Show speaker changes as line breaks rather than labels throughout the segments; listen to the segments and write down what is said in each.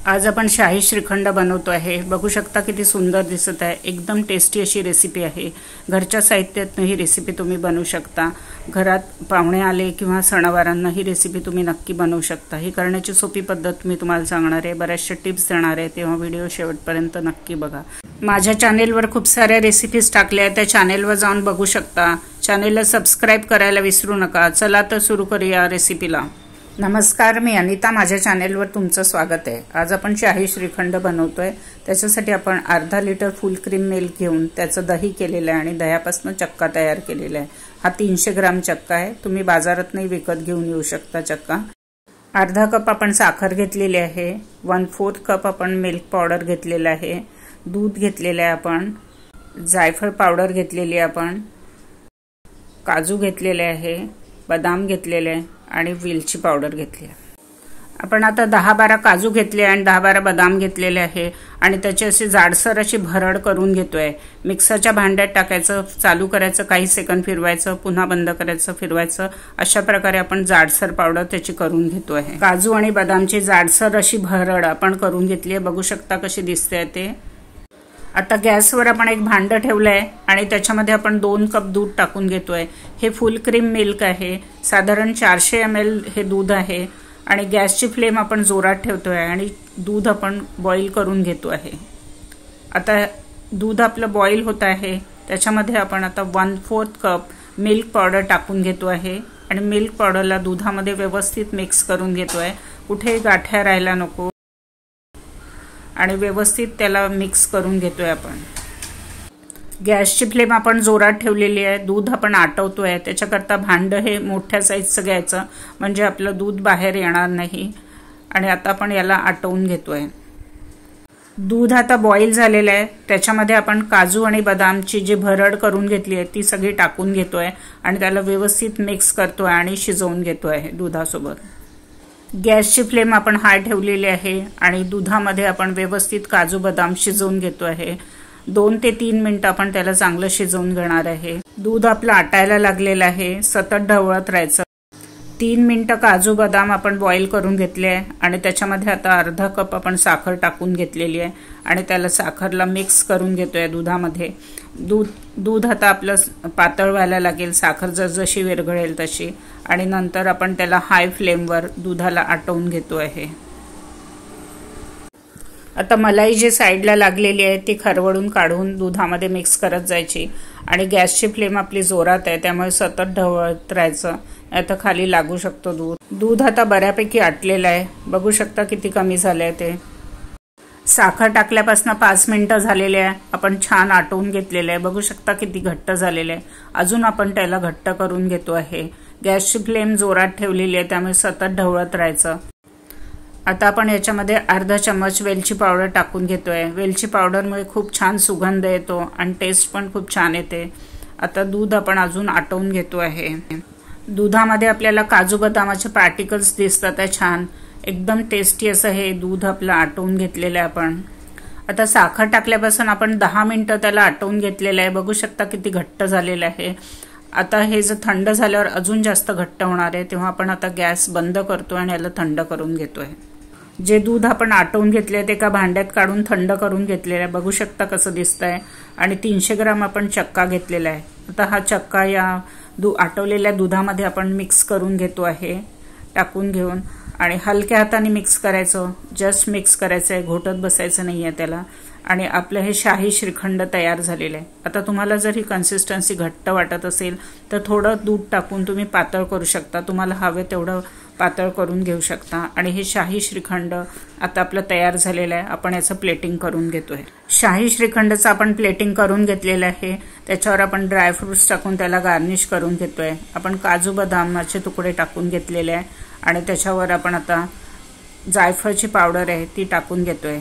आज आपण शाही श्रीखंड बनवतो आहे। बघू शकता किती सुंदर दिसत आहे। एकदम टेस्टी अशी रेसिपी आहे। घरच्या साहित्यातून ही रेसिपी तुम्ही बनवू शकता। घरात पाहुणे आले किंवा सणवारांना ही रेसिपी तुम्ही नक्की बनवू शकता। ही करण्याची सोपी पद्धत मी तुम्हाला सांगणार आहे, बऱ्याचशा टिप्स देणार आहे, तेव्हा व्हिडिओ शेवटपर्यंत नक्की बघा। माझ्या चॅनेलवर खूप साऱ्या रेसिपीज टाकल्या आहेत, त्या चॅनेलवर जाऊन बघू शकता। चॅनेलला सबस्क्राइब करायला विसरू नका। चला तर सुरू करूया रेसिपीला। नमस्कार, मी अनिता, माझ्या चॅनेलवर तुमचं स्वागत आहे। आज आपण शाही श्रीखंड बनवतोय। त्याच्यासाठी आपण अर्धा लिटर फुल क्रीम मिल्क घेऊन त्याचं दही केलेलं आहे आणि दह्यापासून चक्का तयार केलेला आहे। हा 300 ग्राम चक्का आहे, तुम्ही बाजारातून विकत घेऊन येऊ शकता चक्का। अर्धा कप आपण साखर घेतलेली आहे, 1/4 कप आपण मिल्क पावडर घेतलेला आहे, दूध घेतलेलं आहे आपण, जायफळ पावडर घेतलेली आपण, काजू घेतलेले आहे, बदाम घेतलेले आहे आणि वेलची पावडर घेतली आहे। आपण आता 10-12 काजू घेतले आणि 10-12 बदाम घेतलेले आहे आणि त्याची अशी जाडसर अशी भरड करून घेतोय। मिक्सरच्या भांड्यात टाकायचं, चालू करायचं, काही सेकंद फिरवायचं, पुन्हा बंद करायचं, फिरवायचं। अशा प्रकारे आपण जाडसर पावडर त्याची करून घेतोय। काजू आणि बदामची जाडसर अशी भरड आपण करून घेतली आहे। बघू शकता कशी दिसते ते। आता गॅसवर आपण एक भांड ठेवलंय आणि त्याच्यामध्ये आपण 2 कप दूध टाकून घेतोय। हे फुल क्रीम मिल्क आहे, साधारण 400 ml हे दूध आहे आणि गॅसची फ्लेम आपण जोरात ठेवतोय आणि दूध आपण बॉईल करून घेतो आहे। आता दूध आपलं बॉईल होत आहे, त्याच्यामध्ये आपण आता 1/4 कप मिल्क पावडर टाकून घेतो आहे आणि मिल्क पावडरला दुधामध्ये व्यवस्थित मिक्स करून घेतोय। कुठेही गाठ्या राहायला नको आणि व्यवस्थित त्याला मिक्स करून घेतोय आपण। गॅसची फ्लेम आपण जोरात ठेवलेली आहे। दूध आपण आटवतोय, त्याच्याकरता भांड हे मोठ्या साईजचं घ्यायचं म्हणजे आपलं दूध बाहेर येणार नाही। आणि आता आपण याला आटवून घेतोय। दूध आता बॉईल झालेलं आहे, त्याच्यामध्ये आपण काजू आणि बदामची जी भरड करून घेतली आहे ती सगळी टाकून घेतोय आणि त्याला व्यवस्थित मिक्स करतोय आणि शिजवून घेतोय दुधासोबत। गॅसची फ्लेम आपण हाय ठेवलेली आहे आणि दुधामध्ये आपण व्यवस्थित काजू बदाम शिजवून घेतो आहे। 2 ते 3 मिनिटं आपण त्याला चांगलं शिजवून घेणार आहे। दूध आपलं आटायला लागलेलं आहे, सतत ढवळत राहायचं। 3 मिनिटं काजू बदाम आपण बॉईल करून घेतले आहे आणि त्याच्यामध्ये आता अर्धा कप आपण साखर टाकून घेतलेली आहे आणि त्याला साखरला मिक्स करून घेतोय दुधामध्ये। दूध आता आपलं पातळ व्हायला लागेल, साखर जसजशी विरघळेल तशी, आणि नंतर आपण त्याला हाय फ्लेमवर दुधाला आटवून घेतो आहे। आता मलाई जी साईडला लागलेली आहे ती खरवडून काढून दुधामध्ये मिक्स करत जायची आणि गॅसची फ्लेम आपली जोरात आहे, त्यामुळे सतत ढवळत राहायचं, आता खाली लागू शकतो दूध आता बऱ्यापैकी आटलेलं आहे। बघू शकता किती कमी झालंय ते। साखर टाकल्यापासून 5 मिनिटं झालेले आहे, आपण छान आटवून घेतलेलं आहे। बघू शकता किती घट्ट झालेलं आहे। अजून आपण त्याला घट्ट करून घेतो आहे। गॅसची फ्लेम जोरात ठेवलेली आहे, त्यामुळे सतत ढवळत राहायचं। आता आपण याच्यामध्ये अर्धा चम्मच वेलची पावडर टाकून घेतोय। वेलची पावडरमुळे खूप छान सुगंध येतो आणि टेस्ट पण खूप छान येते। आता दूध आपण अजून आटवून घेतो आहे। दुधामध्ये आपल्याला काजू बदामाचे पार्टिकल्स दिसतात आहे छान, एकदम टेस्टी असं हे दूध आपलं आटवून घेतलेलं आहे आपण। आता साखर टाकल्यापासून आपण 10 मिनिटं त्याला आटवून घेतलेलं आहे। बघू शकता किती घट्ट झालेलं आहे। आता हे जर थंड झाल्यावर अजून जास्त घट्ट होणार आहे, तेव्हा आपण आता गॅस बंद करतो आणि याला थंड करून घेतोय। जे दूध आपण आटवून घेतले ते एका भांड्यात काढून थंड करून घेतलेलं आहे। बघू शकता कसं दिसतंय। आणि 300 ग्राम आपण चक्का घेतलेला आहे। आता हा चक्का या आटवलेल्या दुधामध्ये आपण मिक्स करून घेतो आहे, टाकून घेऊन आणि हलक्या हाताने मिक्स करायचं, जस्ट मिक्स करायचं आहे, घोटत बसायचं नाहीये त्याला। आणि आपलं हे शाही श्रीखंड तयार झालेलं आहे। आता तुम्हाला जर ही कन्सिस्टन्सी घट्ट वाटत असेल तर थोडं दूध टाकून तुम्ही पातळ करू शकता, तुम्हाला हवे तेवढं पातळ करून घेऊ शकता। आणि हे शाही श्रीखंड आता आपलं तयार झालेलं आहे। आपण याचं प्लेटिंग करून घेतोय। शाही श्रीखंडचं आपण प्लेटिंग करून घेतलेलं आहे, त्याच्यावर आपण ड्रायफ्रुट्स टाकून त्याला गार्निश करून घेतोय। आपण काजू बदामाचे तुकडे टाकून घेतलेले आहे आणि त्याच्यावर आपण आता जायफळची पावडर आहे ती टाकून घेतोय।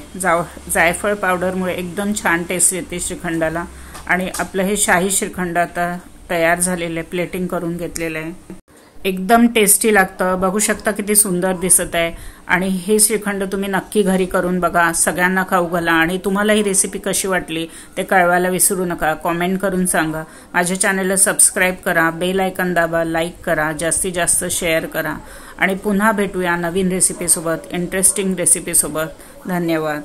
जायफळ पावडरमुळे एकदम छान टेस्ट येते श्रीखंडाला। आणि आपलं हे शाही श्रीखंड आता तयार झालेलं आहे, प्लेटिंग करून घेतलेलं आहे। एकदम टेस्टी लागतं. बघू शकता किती सुंदर दिसत आहे. आणि हे श्रीखंड तुम्ही नक्की घरी करून बघा, सगळ्यांना खाऊ घाला. आणि तुम्हाला ही रेसिपी कशी वाटली ते कळवायला विसरू नका, कॉमेंट करून सांगा. माझ्या चॅनलला सबस्क्राईब करा, बेल आयकॉन दाबा, लाईक करा, जास्तीत जास्त शेअर करा. आणि पुन्हा भेटूया नवीन रेसिपीसोबत, इंटरेस्टिंग रेसिपीसोबत. धन्यवाद.